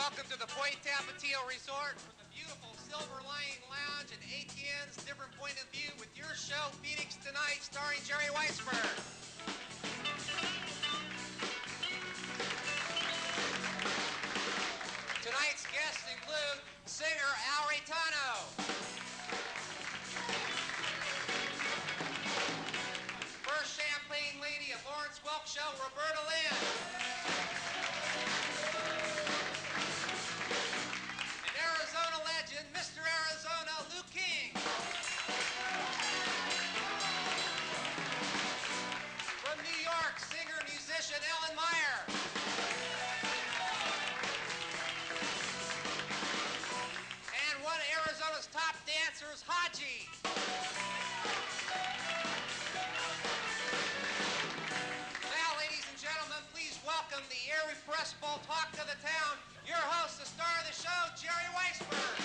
Welcome to the Point Tapatio Resort with the beautiful Silver Lining Lounge and ATN's Different Point of View with your show, Phoenix Tonight, starring Jerry Weisberg. Tonight's guests include singer Al Reitano, First Champagne Lady of Lawrence Welk Show, Roberta Lynn, and Arizona legend, Mr. Arizona, Lou King. From New York, singer-musician Ellen Meyer. And one of Arizona's top dancers, Haji. Now, ladies and gentlemen, please welcome the irrepressible talk of the town, your host, the star of the show, Jerry Weisberg.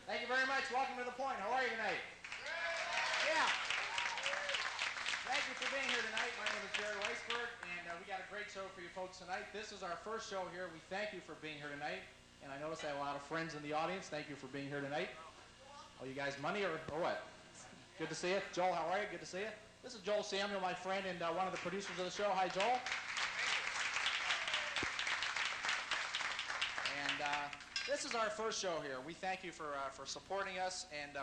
Thank you very much. Welcome to The Point. How are you tonight? Yeah. Thank you for being here tonight. My name is Jerry Weisberg, and we got a great show for you folks tonight. This is our first show here. We thank you for being here tonight. And I noticed I have a lot of friends in the audience. Thank you for being here tonight. Oh, you guys money or what? Good to see you. Joel, how are you? Good to see you. This is Joel Samuel, my friend, and one of the producers of the show. Hi, Joel. And this is our first show here. We thank you for supporting us, and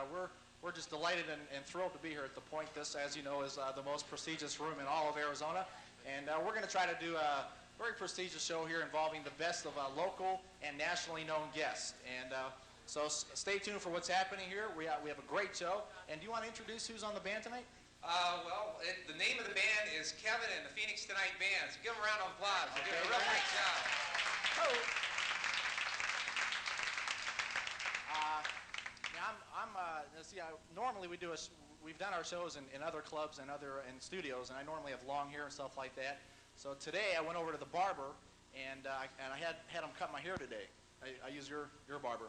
we're just delighted and thrilled to be here at the Point. This, as you know, is the most prestigious room in all of Arizona, and we're going to try to do a very prestigious show here involving the best of local and nationally known guests. And so stay tuned for what's happening here. We have a great show. And do you want to introduce who's on the band tonight? The name of the band is Kevin and the Phoenix Tonight Band. So give them a round of applause. They're doing a real great job. Oh. Normally we've done our shows in other clubs and in studios, and I normally have long hair and stuff like that. So today I went over to the barber, and I had him cut my hair today. I use your barber.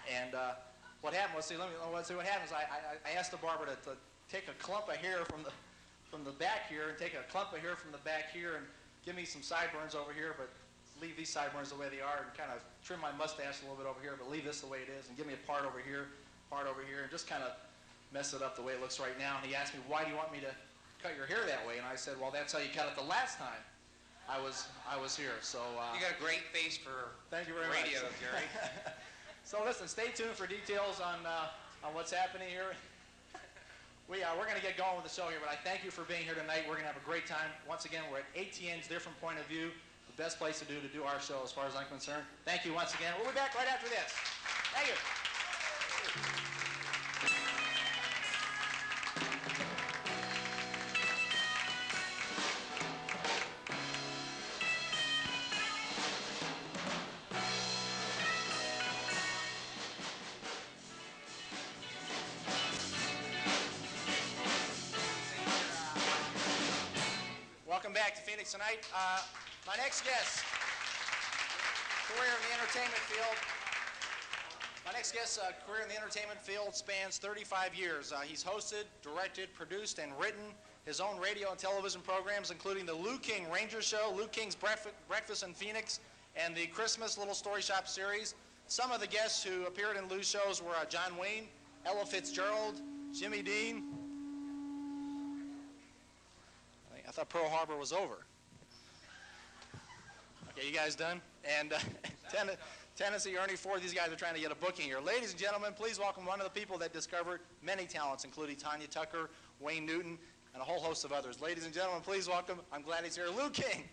And what happened was, let's see what happens. I asked the barber to take a clump of hair from the back here and take a clump of hair from the back here and give me some sideburns over here, but leave these sideburns the way they are, and kind of trim my mustache a little bit over here, but leave this the way it is, and give me a part over here, and just kind of mess it up the way it looks right now. And he asked me, why do you want me to cut your hair that way? And I said, well, that's how you cut it the last time I was here. So you got a great face for thank you very radio, much. Jerry. So listen, stay tuned for details on what's happening here. We're going to get going with the show here, but I thank you for being here tonight. We're going to have a great time. Once again, we're at ATN's Different Point of View, the best place to do our show as far as I'm concerned. Thank you once again. We'll be back right after this. Thank you. Welcome back to Phoenix Tonight. My next guest, career in the entertainment field. My next guest's career in the entertainment field spans 35 years. He's hosted, directed, produced, and written his own radio and television programs, including the Lou King Ranger Show, Lou King's Breakfast in Phoenix, and the Christmas Little Story Shop series. Some of the guests who appeared in Lou's shows were John Wayne, Ella Fitzgerald, Jimmy Dean. I thought Pearl Harbor was over. Okay, you guys done? And Tennessee, Ernie Ford, these guys are trying to get a booking here. Ladies and gentlemen, please welcome one of the people that discovered many talents, including Tanya Tucker, Wayne Newton, and a whole host of others. Ladies and gentlemen, please welcome, I'm glad he's here, Lou King.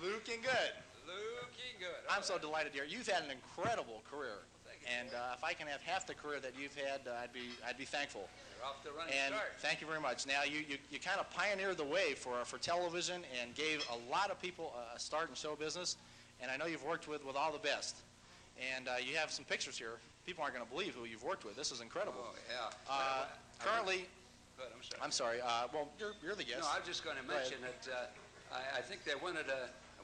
Looking good. Looking good. I'm so delighted here. You've had an incredible career. And if I can have half the career that you've had, I'd be thankful. You're off to a running and start. Thank you very much. Now you kind of pioneered the way for television and gave a lot of people a start in show business. And I know you've worked with all the best. And you have some pictures here. people aren't going to believe who you've worked with. This is incredible. Oh, yeah. Currently, Good, I'm sorry. I'm sorry. Well, you're the guest. No, I was just going to mention that I think they wanted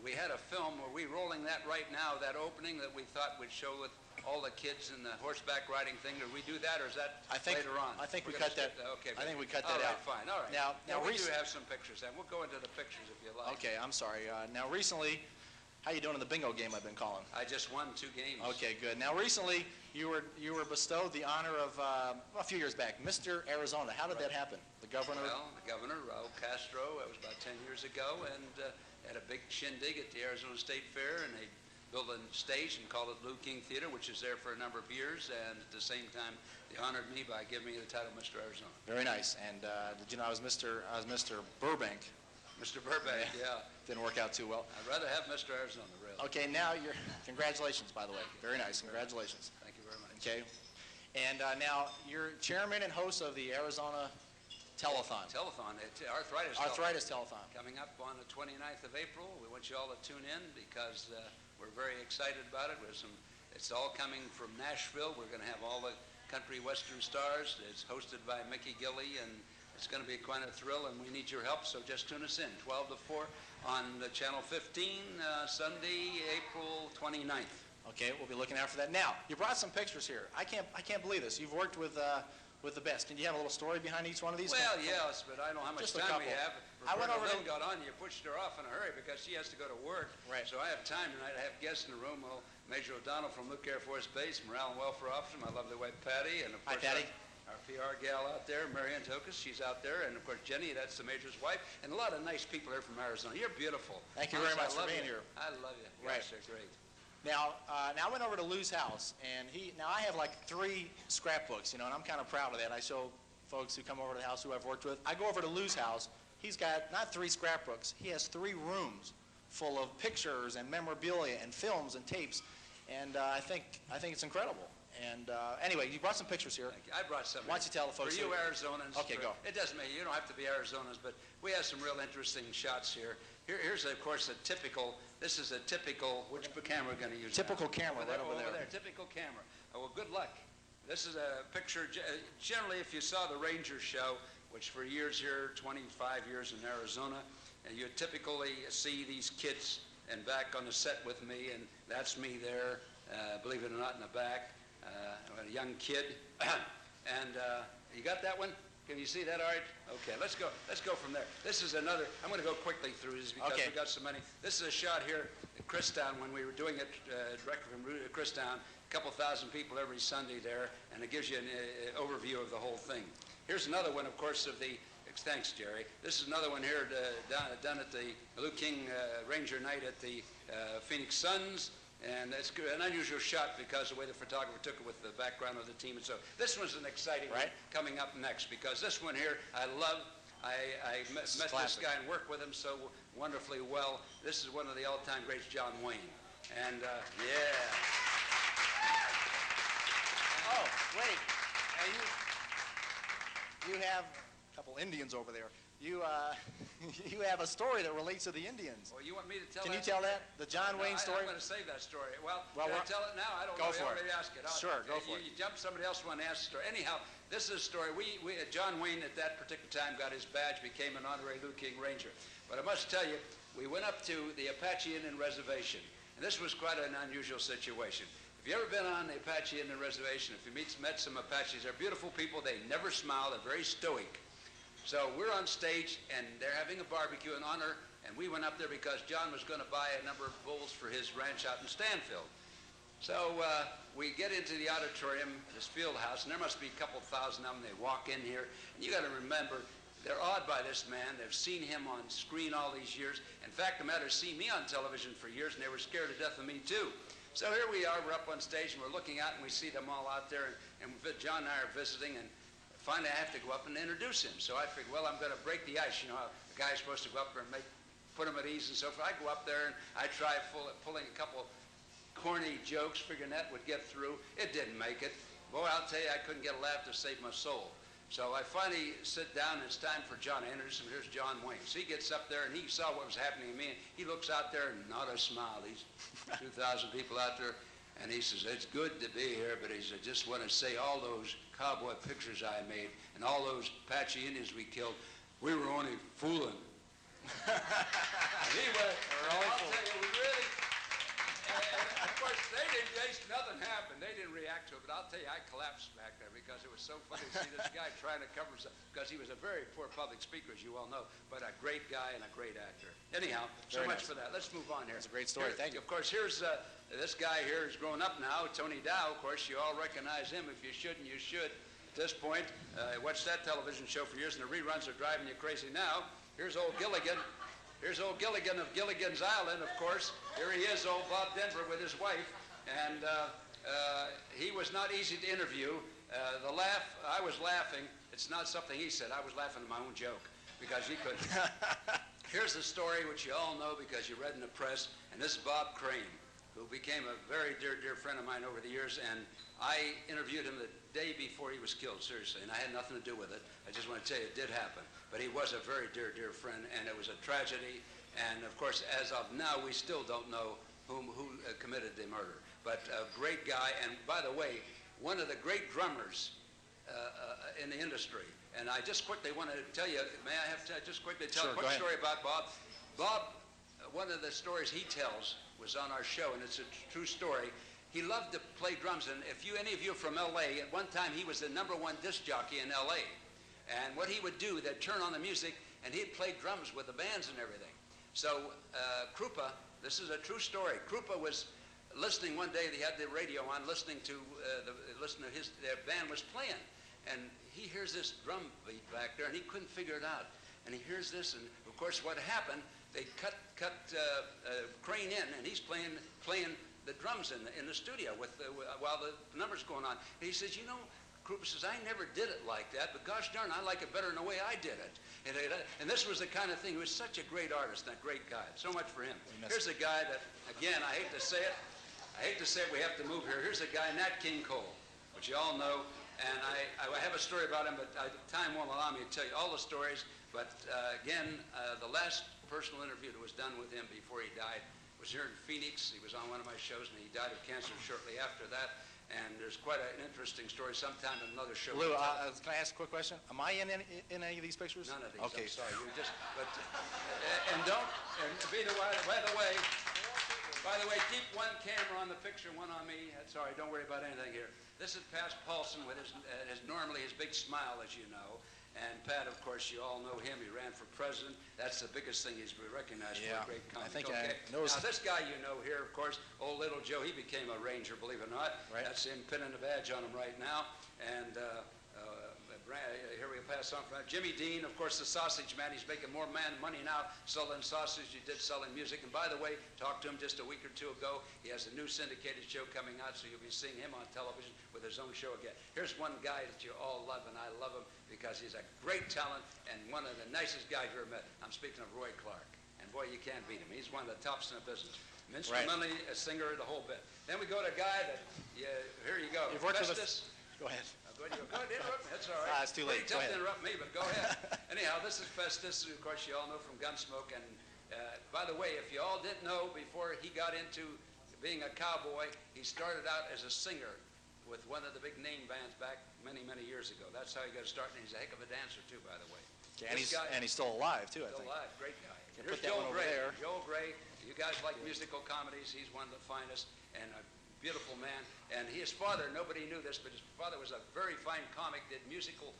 we had a film, are we rolling that right now, that opening that we thought would show with all the kids and the horseback riding thing? Did we do that, or is that later on? I think we We're cut gonna that. skip Okay. I think we cut that all right, out. Fine, all right. Now we do have some pictures, and we'll go into the pictures if you like. Okay, I'm sorry. Now recently, how you doing in the bingo game I've been calling? I just won 2 games. Okay, good. Now recently, you were bestowed the honor of a few years back, Mr. Arizona. How did that happen? The governor. Well, the governor, Raul Castro, that was about 10 years ago, and had a big shindig at the Arizona State Fair, and they built a stage and called it Lou King Theater, which is there for a number of years, and at the same time, they honored me by giving me the title Mr. Arizona. Very nice. And did you know I was Mr. Burbank? Mr. Burbank, yeah. Didn't work out too well. I'd rather have Mr. Arizona, really. Okay, now congratulations, by the way. Very nice. Congratulations. Thank you very much. Okay. And now you're chairman and host of the Arizona Telethon. Telethon, arthritis. Arthritis Telethon. Coming up on the 29th of April. We want you all to tune in because we're very excited about it. It's all coming from Nashville. We're going to have all the country western stars. It's hosted by Mickey Gilley, and it's going to be quite a thrill, and we need your help, so just tune us in, 12 to 4 on Channel 15, Sunday, April 29th. Okay, we'll be looking out for that. Now, you brought some pictures here. I can't believe this. You've worked with the best. Can you have a little story behind each one of these? Well, yes, but I don't know how much Just a time we couple. have. I went over Lynn got on you, pushed her off in a hurry because she has to go to work. Right. So I have time tonight. I have guests in the room. Well, Major O'Donnell from Luke Air Force Base, Morale and Welfare Officer, my lovely wife Patty, and of Hi, course Patty. our PR gal out there, Marianne Tokus, she's out there, and of course Jenny, that's the Major's wife, and a lot of nice people here from Arizona. You're beautiful. Thank you very much for being here. I love you. Right. Gosh, they're great. Now I went over to Lou's house, and now I have like 3 scrapbooks, and I'm kind of proud of that. I show folks who come over to the house who I've worked with. I go over to Lou's house. He's got not 3 scrapbooks. He has 3 rooms full of pictures and memorabilia and films and tapes, and I think it's incredible. And anyway, you brought some pictures here. Thank you. I brought some. Why don't you tell the folks? For you Arizonans. Okay, go. It doesn't matter. You don't have to be Arizonans, but we have some real interesting shots here. Here's, of course, this is a typical, which camera are we going to use Typical now? camera right over there. Typical camera. Oh, well, good luck. This is a picture, generally, if you saw the Ranger show, which for years here, 25 years in Arizona, and you typically see these kids and back on the set with me, and that's me there, believe it or not, in the back, a young kid. And you got that one? Can you see that, all right? Okay, let's go from there. This is another, I'm going to go quickly through this because we've got so many. This is a shot here at Christown when we were doing it directly from Christown. A couple thousand people every Sunday there, and it gives you an overview of the whole thing. Here's another one, of course, of the, thanks, Jerry. This is another one here done at the Lou King Ranger night at the Phoenix Suns. And it's an unusual shot because the way the photographer took it with the background of the team. And so this one's an exciting one coming up next because this one here I love. I met this guy and worked with him so wonderfully well. This is one of the all-time greats, John Wayne. And yeah. Oh, wait. And you have a couple Indians over there. You have a story that relates to the Indians. Well, you want me to tell Can that? you tell that? The John Wayne story? I'm going to save that story. Well can I we're, tell it now? I don't go know. For it. Already ask it. Sure, go for it. You jump, somebody else want to ask the story. Anyhow, this is a story. John Wayne at that particular time got his badge, became an honorary Lou King Ranger. But I must tell you, we went up to the Apache Indian Reservation, and this was quite an unusual situation. If you've ever been on the Apache Indian Reservation, if you met some Apaches, they're beautiful people. They never smile. They're very stoic. So we're on stage, and they're having a barbecue in honor, and we went up there because John was going to buy a number of bulls for his ranch out in Stanfield. So we get into the auditorium, this field house, and there must be a couple thousand of them. They walk in here, and you got to remember, they're awed by this man. They've seen him on screen all these years. In fact, the matter seen me on television for years, and they were scared to death of me too. So here we are, we're up on stage, and we're looking out, and we see them all out there, and John and I are visiting, and finally, I have to go up and introduce him. So I figured, well, I'm going to break the ice. You know, a guy's supposed to go up there and put him at ease and so forth. I go up there and I try pulling a couple corny jokes, figuring that would get through. It didn't make it. Boy, I'll tell you, I couldn't get a laugh to save my soul. So I finally sit down, and it's time for John. I introduce him. Here's John Wayne. So he gets up there, and he saw what was happening to me, and he looks out there, and not a smile. These 2,000 people out there. And he says, it's good to be here, but he said, I just want to say all those cowboy pictures I made and all those Apache Indians we killed, we were only fooling. Anyway, I'll tell you, we really, and of course, nothing happened. They didn't react to it, but I'll tell you, I collapsed back there because it was so funny to see this guy trying to cover himself, because he was a very poor public speaker, as you all know, but a great guy and a great actor. Anyhow, so much for that. Let's move on here. That's a great story. Thank you. Of course, here's this guy here who's grown up now, Tony Dow. Of course, you all recognize him. If you shouldn't, you should. At this point, watched that television show for years, and the reruns are driving you crazy now. Here's old Gilligan. Here's old Gilligan of Gilligan's Island, of course. Here he is, old Bob Denver with his wife. And he was not easy to interview. The laugh, I was laughing. It's not something he said. I was laughing at my own joke because he couldn't. Here's the story which you all know because you read in the press. And this is Bob Crane, who became a very dear, dear friend of mine over the years. And I interviewed him the day before he was killed, seriously. And I had nothing to do with it. I just want to tell you it did happen. But he was a very dear, dear friend. And it was a tragedy. And, of course, as of now, we still don't know who committed the murder. But a great guy, and by the way, one of the great drummers in the industry. And I just quickly want to tell you, may I have to just quickly tell a quick story about Bob? Bob, one of the stories he tells was on our show, and it's a true story. He loved to play drums, and if any of you are from L.A., at one time he was the #1 disc jockey in L.A. And what he would do, they'd turn on the music, and he'd play drums with the bands and everything. So Krupa, this is a true story. Krupa was listening one day, they had the radio on, listening to their band was playing. And he hears this drum beat back there, and he couldn't figure it out. And he hears this, and of course what happened, they cut Crane in, and he's playing the drums in the studio while the number's going on. And he says, you know, Krupa says, I never did it like that, but gosh darn, I like it better than the way I did it. And this was the kind of thing, he was such a great artist and a great guy. So much for him. Here's a guy that, again, I hate to say it, we have to move here. Here's a guy, Nat King Cole, which you all know. And I have a story about him, but time won't allow me to tell you all the stories. But again, the last personal interview that was done with him before he died was here in Phoenix. He was on one of my shows, and he died of cancer shortly after that. And there's quite an interesting story sometime in another show. Lou, can I ask a quick question? Am I in any of these pictures? None of these. Okay. I'm sorry. You just, but, and don't, and by the way, keep one camera on the picture, one on me. That's all right. Don't worry about anything here. This is Pat Paulson with normally his big smile, as you know. And Pat, of course, you all know him. He ran for president. That's the biggest thing he's recognized for, a great comic. I think I know. Now, this guy you know here, of course, old Little Joe, he became a ranger, believe it or not. Right. That's him pinning the badge on him right now. And here we pass on from that. Jimmy Dean, of course, the sausage man. He's making more money now selling sausage than he did selling music. And by the way, talked to him just a week or two ago. He has a new syndicated show coming out, so you'll be seeing him on television with his own show again. Here's one guy that you all love, and I love him because he's a great talent and one of the nicest guys you ever met. I'm speaking of Roy Clark. And boy, you can't beat him. He's one of the tops in the business. Instrumentally, a singer, the whole bit. Then we go to a guy that, here you go. You've worked with us. Go ahead. Go ahead, interrupt me. That's all right. It's too late. Pretty tough to interrupt me, but go ahead. Anyhow, this is Festus, who, of course, you all know from Gunsmoke. And by the way, if you all didn't know, before he got into being a cowboy, he started out as a singer with one of the big name bands back many, many years ago. That's how he got started. And he's a heck of a dancer, too, by the way. Okay, and he's still alive, too, I think. Still alive. Great guy. Here's Joel Gray. Joel Gray. You guys like musical comedies. He's one of the finest. And a beautiful man. And his father, nobody knew this, but his father was a very fine comic, did musical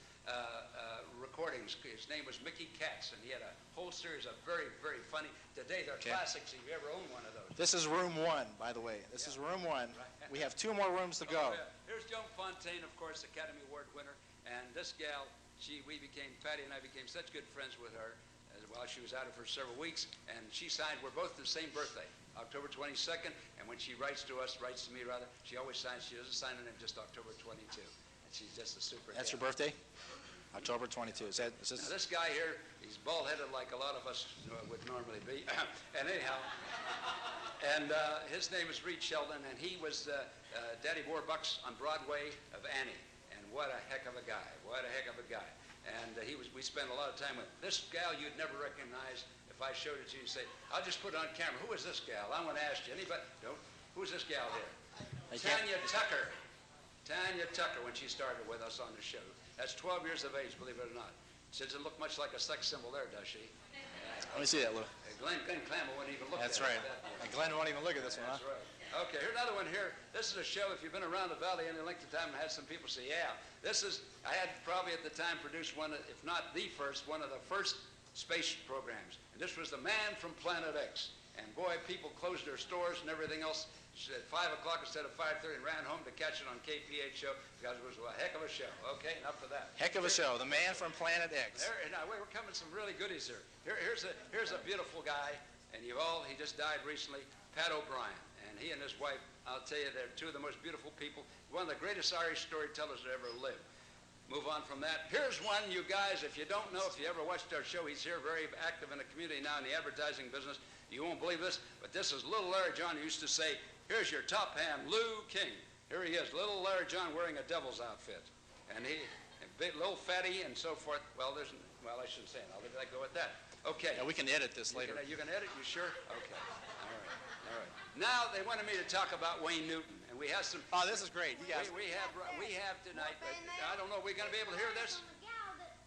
recordings. His name was Mickey Katz, and he had a whole series of very, very funny. Today, they're classics if you ever own one of those. This is room 1, by the way. This is room 1. Right. We have 2 more rooms to go. Here's Joan Fontaine, of course, Academy Award winner. And this gal, Patty and I became such good friends with her while she was out of for several weeks. And she signed, we're both the same birthday, October 22nd. And when she writes to me, she always signs, she doesn't sign her name, just October 22. And she's just a super That's gal. your birthday? October 22. Is this? Now, this guy here, he's bald-headed like a lot of us would normally be. And anyhow, and his name is Reed Sheldon, and he was Daddy Warbucks on Broadway of Annie. And what a heck of a guy. What a heck of a guy. And we spent a lot of time with this gal you'd never recognize. If I showed it to you, you'd say, I'll just put it on camera. Who is this gal? I want to ask you. Anybody? Who's this gal here? Tanya Tucker. Tanya Tucker, when she started with us on the show. That's 12 years of age, believe it or not. She doesn't look much like a sex symbol there, does she? Let me see that, Lou. Glenn Clammer wouldn't even look That's at right. it. And Glenn won't even look at this one, huh? That's right. Okay, here's another one here. This is a show, if you've been around the valley any length of time and had some people say, yeah, this is, I had probably at the time produced one, if not the first, one of the first space programs. And this was The Man from Planet X. And boy, people closed their stores and everything else at 5 o'clock instead of 5:30 and ran home to catch it on KPH show because it was a heck of a show. Okay, enough of that. Heck of a show. The Man from Planet X. Now, we're coming some really goodies here. Here's a beautiful guy, and he just died recently, Pat O'Brien. And he and his wife, I'll tell you, they're two of the most beautiful people, one of the greatest Irish storytellers that ever lived. Move on from that. Here's one, you guys, if you don't know, if you ever watched our show, he's here very active in the community now in the advertising business. You won't believe this, but this is Little Larry John, who used to say, here's your top hand, Lou King. Here he is, Little Larry John wearing a devil's outfit. And big, little fatty and so forth. Well, I shouldn't say it. I'll let that go with that. Okay. Yeah, we can edit this later. You can edit? You sure? Okay. All right. Now they wanted me to talk about Wayne Newton, and we have some. Oh, this is great. You guys. We have tonight. I don't know. Are we going to be able to hear this?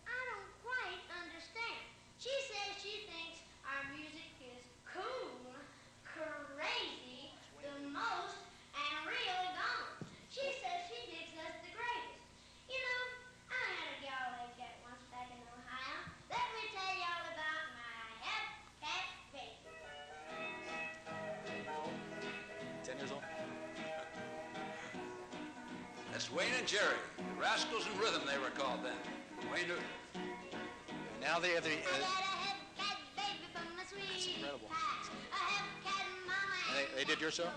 I don't quite understand. She says she thinks our music is cool, crazy, the most, and really gone. She says she thinks us the greatest. You know, I had a gal like that once back in Ohio. Let me tell y'all about my cat baby. 10 years old. That's Wayne and Jerry, the Rascals in Rhythm they were called then. Wayne Newton. Now they have the. I gotta have a cat baby for my sweet incredible. pie. I have a cat mama And they did your show?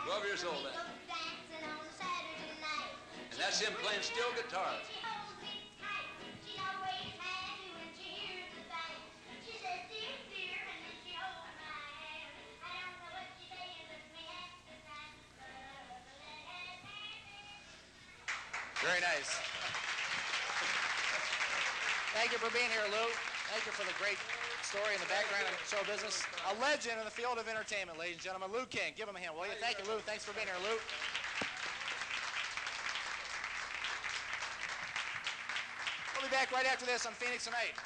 12 years old then. Dancing on Saturday night. And that's him playing steel guitar. She holds me tight. She always has to when she hears the thing. She says, dear, dear, and then she holds my hand. I don't know what she's saying, but me half the time. Very nice. Thank you for being here, Lou. Thank you for the great story in the background of show business. A legend in the field of entertainment, ladies and gentlemen. Lou King. Give him a hand, will you? Thank you, Lou. Thanks for being here, Lou. We'll be back right after this on Phoenix Tonight.